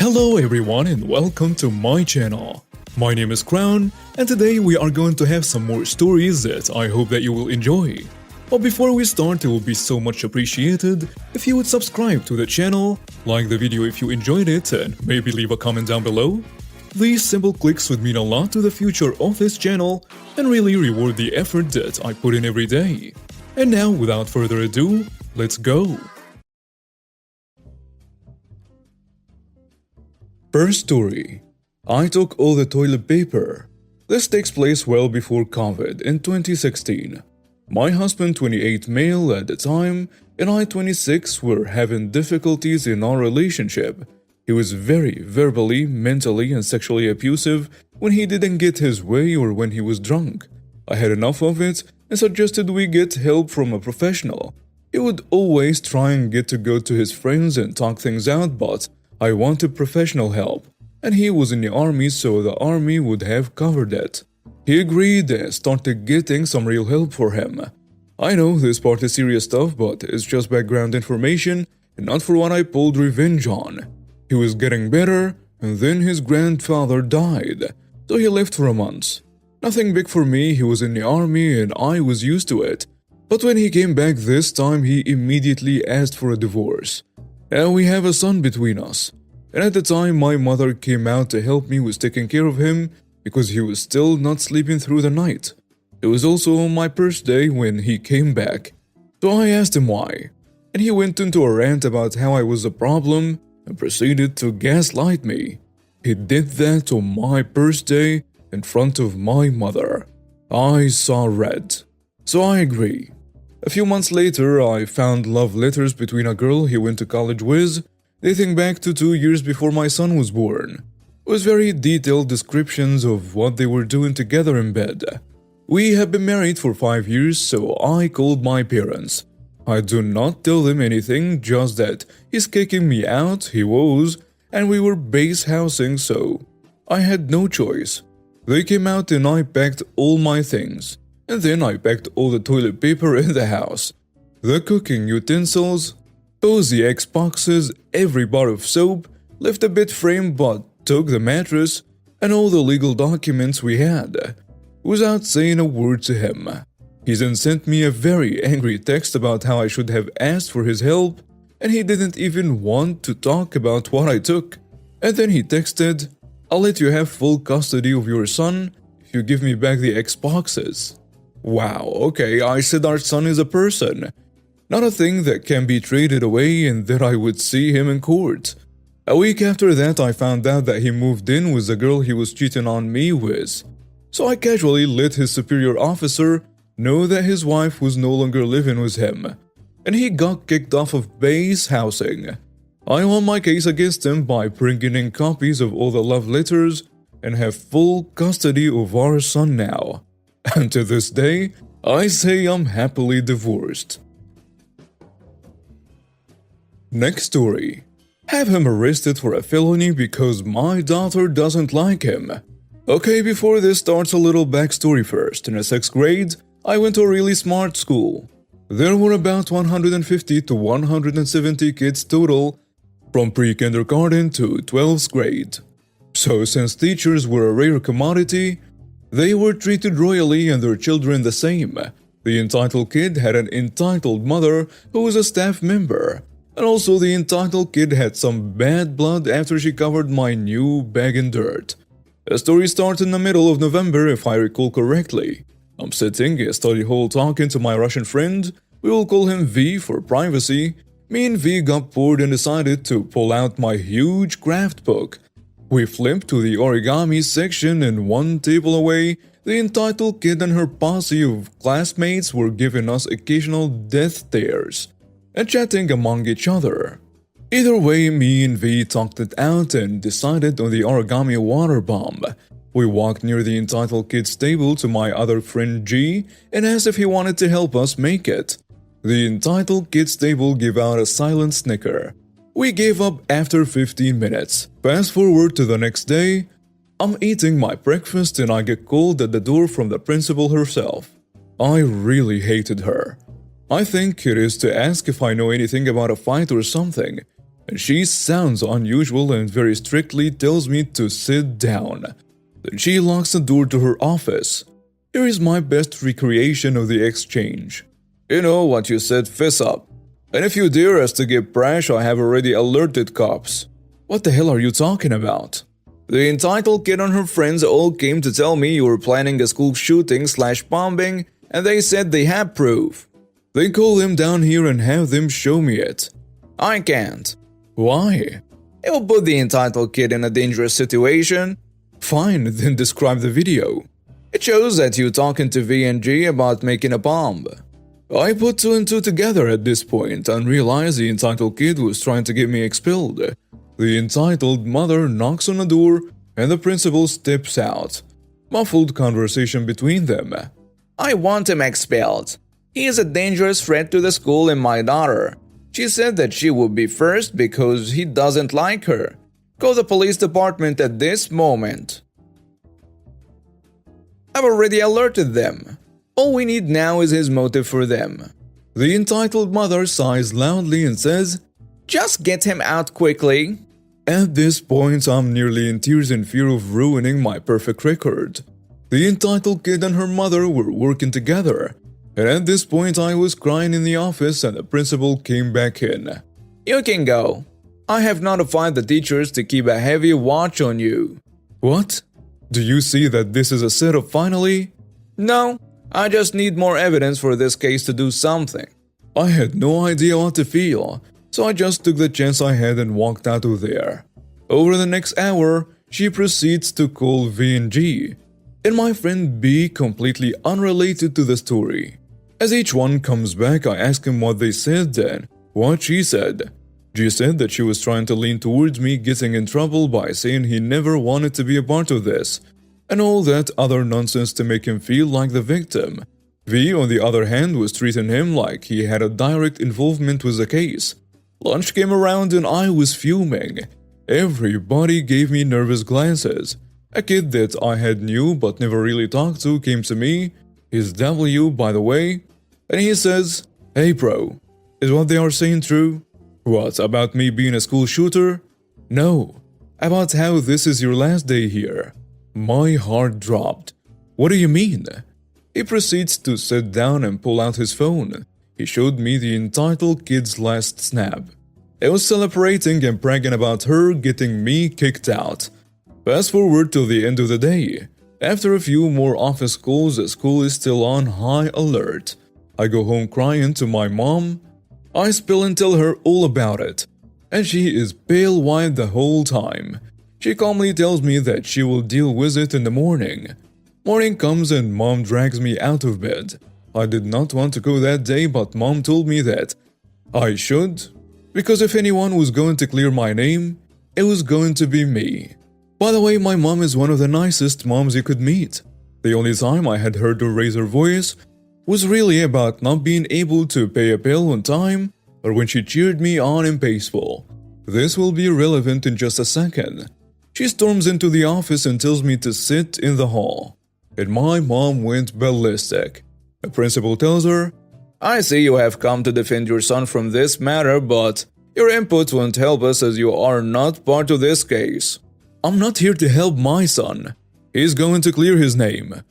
Hello everyone and welcome to my channel. My name is Crown and today we are going to have some more stories that I hope that you will enjoy. But before we start, it would be so much appreciated if you would subscribe to the channel, like the video if you enjoyed it, and maybe leave a comment down below. These simple clicks would mean a lot to the future of this channel and really reward the effort that I put in every day. And now, without further ado, let's go! First story. I took all the toilet paper. This takes place well before COVID in 2016. My husband, 28 male at the time, and I, 26, were having difficulties in our relationship. He was very verbally, mentally, and sexually abusive when he didn't get his way or when he was drunk. I had enough of it and suggested we get help from a professional. He would always try and get to go to his friends and talk things out, but I wanted professional help, and he was in the army, so the army would have covered it. He agreed and started getting some real help for him. I know this part is serious stuff, but it's just background information and not for what I pulled revenge on. He was getting better, and then his grandfather died, so he left for a month. Nothing big for me, he was in the army and I was used to it. But when he came back this time, he immediately asked for a divorce. And we have a son between us. And at the time, my mother came out to help me with taking care of him because he was still not sleeping through the night. It was also on my birthday when he came back. So I asked him why. And he went into a rant about how I was the problem and proceeded to gaslight me. He did that on my birthday in front of my mother. I saw red. So I agree. A few months later, I found love letters between a girl he went to college with, dating back to 2 years before my son was born. It was very detailed descriptions of what they were doing together in bed. We have been married for 5 years, so I called my parents. I do not tell them anything, just that he's kicking me out, he was, and we were base housing, so I had no choice. They came out and I packed all my things. And then I packed all the toilet paper in the house, the cooking utensils, cozy Xboxes, every bar of soap, left a bed frame but took the mattress, and all the legal documents we had, without saying a word to him. He then sent me a very angry text about how I should have asked for his help, and he didn't even want to talk about what I took. And then he texted, "I'll let you have full custody of your son if you give me back the Xboxes." Wow, okay, I said our son is a person, not a thing that can be traded away, and that I would see him in court. A week after that, I found out that he moved in with the girl he was cheating on me with. So I casually let his superior officer know that his wife was no longer living with him, and he got kicked off of base housing. I won my case against him by bringing in copies of all the love letters and have full custody of our son now. And to this day, I say I'm happily divorced. Next story. Have him arrested for a felony because my daughter doesn't like him. Okay, before this starts, a little backstory first. In the 6th grade, I went to a really smart school. There were about 150 to 170 kids total, from pre-kindergarten to 12th grade. So since teachers were a rare commodity, they were treated royally and their children the same. The entitled kid had an entitled mother who was a staff member. And also the entitled kid had some bad blood after she covered my new bag in dirt. The story starts in the middle of November if I recall correctly. I'm sitting in a study hall talking to my Russian friend. We will call him V for privacy. Me and V got bored and decided to pull out my huge craft book. We flipped to the origami section, and one table away, the entitled kid and her posse of classmates were giving us occasional death stares and chatting among each other. Either way, me and V talked it out and decided on the origami water bomb. We walked near the entitled kid's table to my other friend G and asked if he wanted to help us make it. The entitled kid's table gave out a silent snicker. We gave up after 15 minutes. Fast forward to the next day, I'm eating my breakfast and I get called at the door from the principal herself. I really hated her. I think it is to ask if I know anything about a fight or something. and she sounds unusual and very strictly tells me to sit down. Then she locks the door to her office. Here is my best recreation of the exchange. You know what you said, fess up. And if you dare us to get brash, I have already alerted cops. What the hell are you talking about? The entitled kid and her friends all came to tell me you were planning a school shooting/bombing, and they said they had proof. Then call them down here and have them show me it. I can't. Why? It will put the entitled kid in a dangerous situation. Fine, then describe the video. It shows that you talking to V&G about making a bomb. I put two and two together at this point and realized the entitled kid was trying to get me expelled. The entitled mother knocks on the door and the principal steps out. Muffled conversation between them. I want him expelled. He is a dangerous threat to the school and my daughter. She said that she would be first because he doesn't like her. Call the police department at this moment. I've already alerted them. All we need now is his motive for them. The entitled mother sighs loudly and says, just get him out quickly. At this point, I'm nearly in tears in fear of ruining my perfect record. The entitled kid and her mother were working together, and at this point I was crying in the office and the principal came back in. You can go. I have notified the teachers to keep a heavy watch on you. What? Do you see that this is a setup finally? No, I just need more evidence for this case to do something. I had no idea what to feel, so I just took the chance I had and walked out of there. Over the next hour, she proceeds to call V&G, and my friend B completely unrelated to the story. As each one comes back, I ask him what they said and what she said. She said that she was trying to lean towards me getting in trouble by saying he never wanted to be a part of this, and all that other nonsense to make him feel like the victim. V, on the other hand, was treating him like he had a direct involvement with the case. Lunch came around and I was fuming. Everybody gave me nervous glances. A kid that I had knew but never really talked to came to me, he's W by the way, and he says, "Hey bro, is what they are saying true? What, about me being a school shooter? No, about how this is your last day here." My heart dropped. What do you mean? He proceeds to sit down and pull out his phone. He showed me the entitled kid's last snap. He was celebrating and bragging about her getting me kicked out. Fast forward till the end of the day. After a few more office calls, the school is still on high alert. I go home crying to my mom. I spill and tell her all about it, and she is pale white the whole time. She calmly tells me that she will deal with it in the morning. Morning comes and mom drags me out of bed. I did not want to go that day, but mom told me that I should, because if anyone was going to clear my name, it was going to be me. By the way, my mom is one of the nicest moms you could meet. The only time I had heard her raise her voice was really about not being able to pay a bill on time or when she cheered me on in baseball. This will be relevant in just a second. She storms into the office and tells me to sit in the hall. And my mom went ballistic. The principal tells her, "I see you have come to defend your son from this matter, but your input won't help us as you are not part of this case." I'm not here to help my son. He's going to clear his name.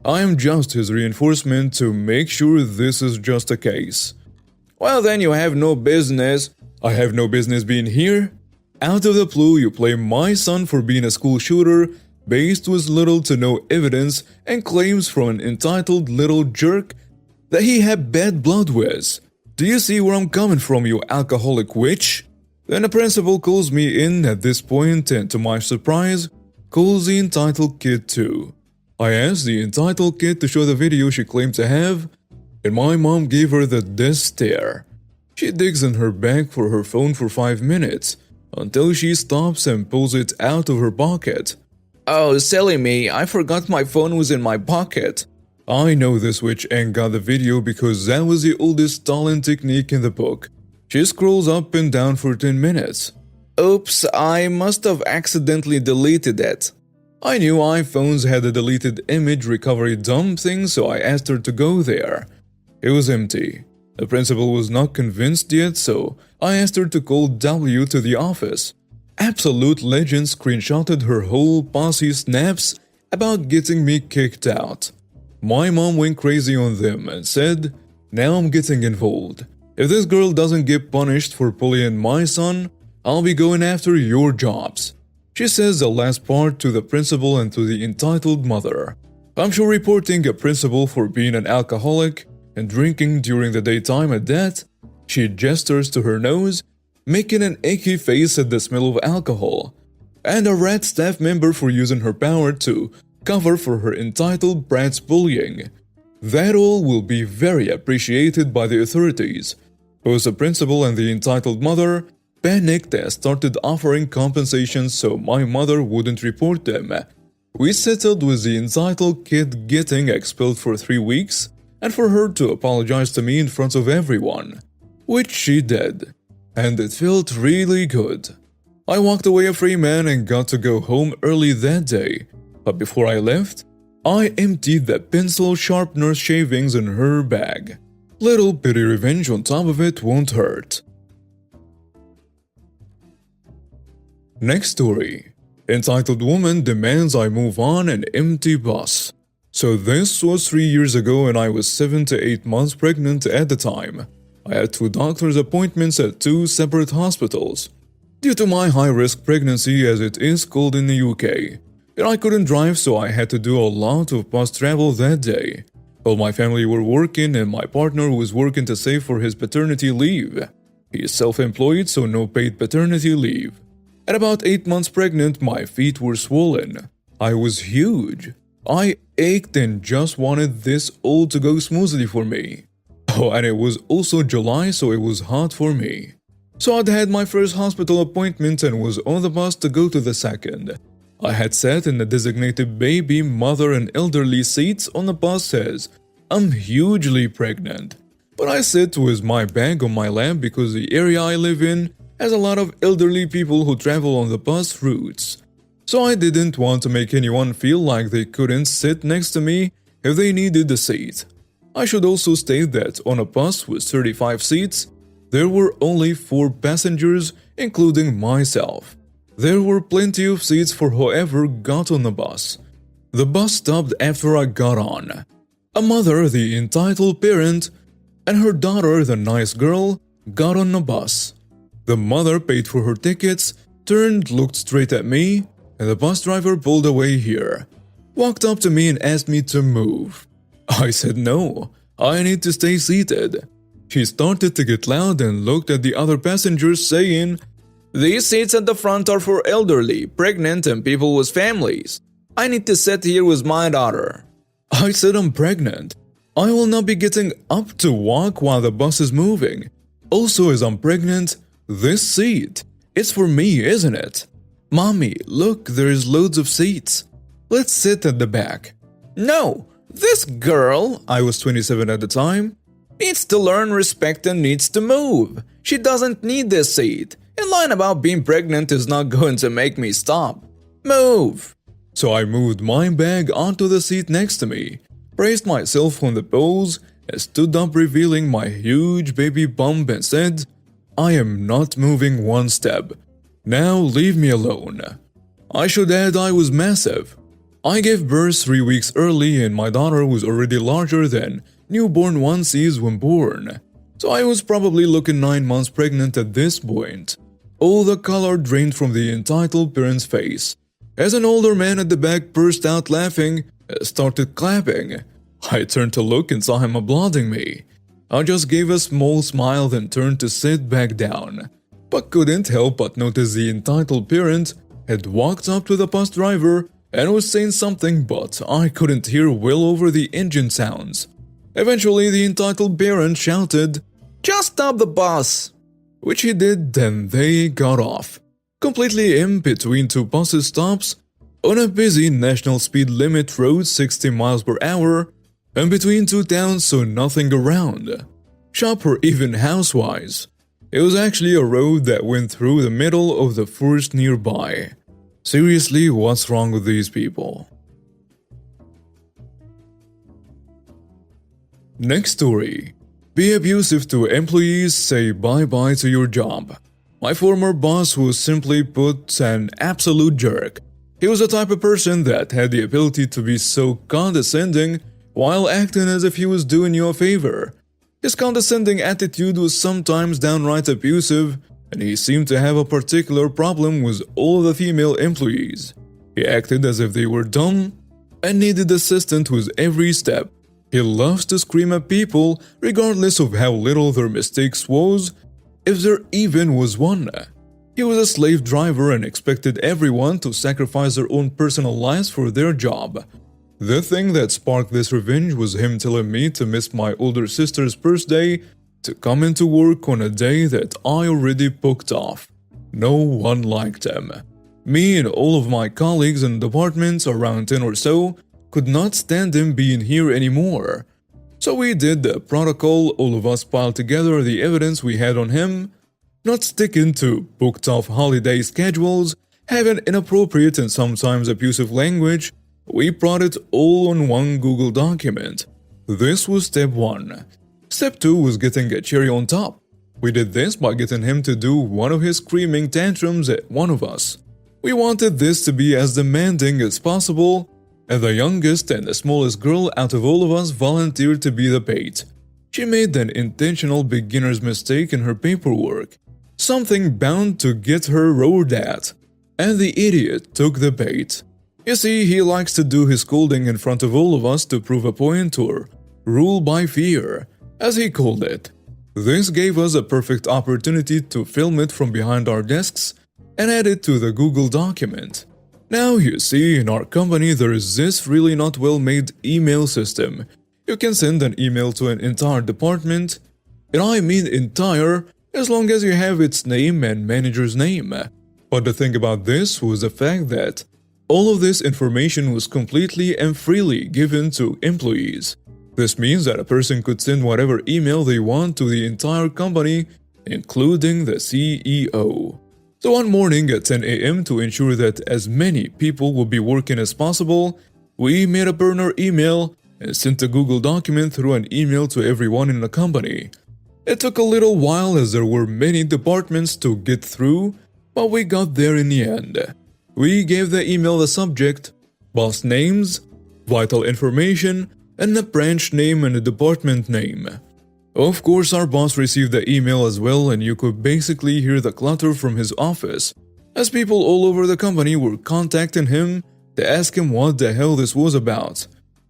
I am just his reinforcement to make sure this is just a case. Well then you have no business. I have no business being here. Out of the blue you blame my son for being a school shooter based with little to no evidence and claims from an entitled little jerk that he had bad blood with. Do you see where I'm coming from, you alcoholic witch? Then the principal calls me in at this point and to my surprise, calls the entitled kid too. I asked the entitled kid to show the video she claimed to have, and my mom gave her the death stare. She digs in her bag for her phone for 5 minutes, until she stops and pulls it out of her pocket. Oh, silly me, I forgot my phone was in my pocket. I know this witch ain't got the video because that was the oldest stalling technique in the book. She scrolls up and down for 10 minutes. Oops, I must have accidentally deleted it. I knew iPhones had a deleted image recovery dump thing, so I asked her to go there. It was empty. The principal was not convinced yet, so I asked her to call W to the office. Absolute Legend screenshotted her whole posse snaps about getting me kicked out. My mom went crazy on them and said, "Now I'm getting involved. If this girl doesn't get punished for bullying my son, I'll be going after your jobs." She says the last part to the principal and to the entitled mother. I'm sure reporting a principal for being an alcoholic and drinking during the daytime at that, she gestures to her nose, making an icky face at the smell of alcohol, and a rat staff member for using her power to cover for her entitled brat's bullying. That all will be very appreciated by the authorities. Both the principal and the entitled mother panicked and started offering compensations so my mother wouldn't report them. We settled with the entitled kid getting expelled for 3 weeks and for her to apologize to me in front of everyone, which she did, and it felt really good. I walked away a free man and got to go home early that day, but before I left, I emptied the pencil sharpener shavings in her bag. Little petty revenge on top of it won't hurt. Next story. Entitled woman demands I move on an empty bus. So this was 3 years ago and I was 7 to 8 months pregnant at the time. I had 2 doctor's appointments at 2 separate hospitals. Due to my high-risk pregnancy as it is called in the UK. And I couldn't drive, so I had to do a lot of bus travel that day. While my family were working and my partner was working to save for his paternity leave. He is self-employed, so no paid paternity leave. At about 8 months pregnant, my feet were swollen. I was huge. I ached and just wanted this all to go smoothly for me. Oh, and it was also July, so it was hot for me. So I'd had my first hospital appointment and was on the bus to go to the second. I had sat in the designated baby, mother, and elderly seats on the bus as I'm hugely pregnant. But I sit with my bag on my lap because the area I live in has a lot of elderly people who travel on the bus routes. So I didn't want to make anyone feel like they couldn't sit next to me if they needed a seat. I should also state that on a bus with 35 seats, there were only 4 passengers, including myself. There were plenty of seats for whoever got on the bus. The bus stopped after I got on. A mother, the entitled parent, and her daughter, the nice girl, got on the bus. The mother paid for her tickets, turned, looked straight at me, and the bus driver pulled away here. Walked up to me and asked me to move. I said no, I need to stay seated. She started to get loud and looked at the other passengers saying, "These seats at the front are for elderly, pregnant, and people with families. I need to sit here with my daughter." I said I'm pregnant. I will not be getting up to walk while the bus is moving. Also, as I'm pregnant, this seat, it's for me, isn't it? Mommy, look, there's loads of seats. Let's sit at the back. No, this girl, I was 27 at the time, needs to learn respect and needs to move. She doesn't need this seat. And lying about being pregnant is not going to make me stop. Move! So I moved my bag onto the seat next to me, braced myself on the poles, and stood up revealing my huge baby bump and said, "I am not moving one step. Now leave me alone." I should add I was massive. I gave birth 3 weeks early and my daughter was already larger than newborn one sees when born. So I was probably looking 9 months pregnant at this point. All the color drained from the entitled parent's face. As an older man at the back burst out laughing and started clapping, I turned to look and saw him applauding me. I just gave a small smile then turned to sit back down, but couldn't help but notice the entitled parent had walked up to the bus driver and was saying something, but I couldn't hear well over the engine sounds. Eventually the entitled parent shouted, "Just stop the bus!" Which he did, then they got off. Completely in between 2 bus stops, on a busy national speed limit road 60 miles per hour, and between 2 towns so nothing around. Shop or even house-wise. It was actually a road that went through the middle of the forest nearby. Seriously, what's wrong with these people? Next story. Be abusive to employees, say bye-bye to your job. My former boss was simply put an absolute jerk. He was the type of person that had the ability to be so condescending while acting as if he was doing you a favor. His condescending attitude was sometimes downright abusive, and he seemed to have a particular problem with all the female employees. He acted as if they were dumb and needed assistance with every step. He loves to scream at people regardless of how little their mistakes was, if there even was one. He was a slave driver and expected everyone to sacrifice their own personal lives for their job. The thing that sparked this revenge was him telling me to miss my older sister's birthday to come into work on a day that I already booked off. No one liked him. Me and all of my colleagues in departments, around 10 or so, could not stand him being here anymore. So we did the protocol, all of us piled together the evidence we had on him, not sticking to booked off holiday schedules, having inappropriate and sometimes abusive language. We brought it all on one Google document. This was step 1. Step 2 was getting a cherry on top. We did this by getting him to do one of his screaming tantrums at one of us. We wanted this to be as demanding as possible, and the youngest and the smallest girl out of all of us volunteered to be the bait. She made an intentional beginner's mistake in her paperwork, something bound to get her roared at, and the idiot took the bait. You see, he likes to do his scolding in front of all of us to prove a point or rule by fear, as he called it. This gave us a perfect opportunity to film it from behind our desks and add it to the Google document. Now you see, in our company there is this really not well-made email system. You can send an email to an entire department, and I mean entire, as long as you have its name and manager's name. But the thing about this was the fact that all of this information was completely and freely given to employees. This means that a person could send whatever email they want to the entire company, including the CEO. So one morning at 10 a.m. to ensure that as many people would be working as possible, we made a burner email and sent a Google document through an email to everyone in the company. It took a little while as there were many departments to get through, but we got there in the end. We gave the email the subject, boss names, vital information, and the branch name and the department name. Of course, our boss received the email as well, and you could basically hear the clutter from his office, as people all over the company were contacting him to ask him what the hell this was about.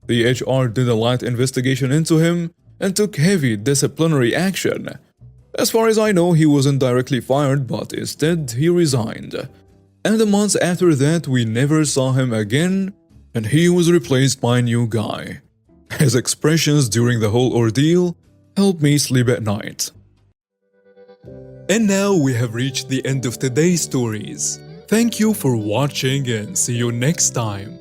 The HR did a light investigation into him and took heavy disciplinary action. As far as I know, he wasn't directly fired, but instead he resigned. And the months after that, we never saw him again, and he was replaced by a new guy. His expressions during the whole ordeal helped me sleep at night. And now we have reached the end of today's stories. Thank you for watching and see you next time.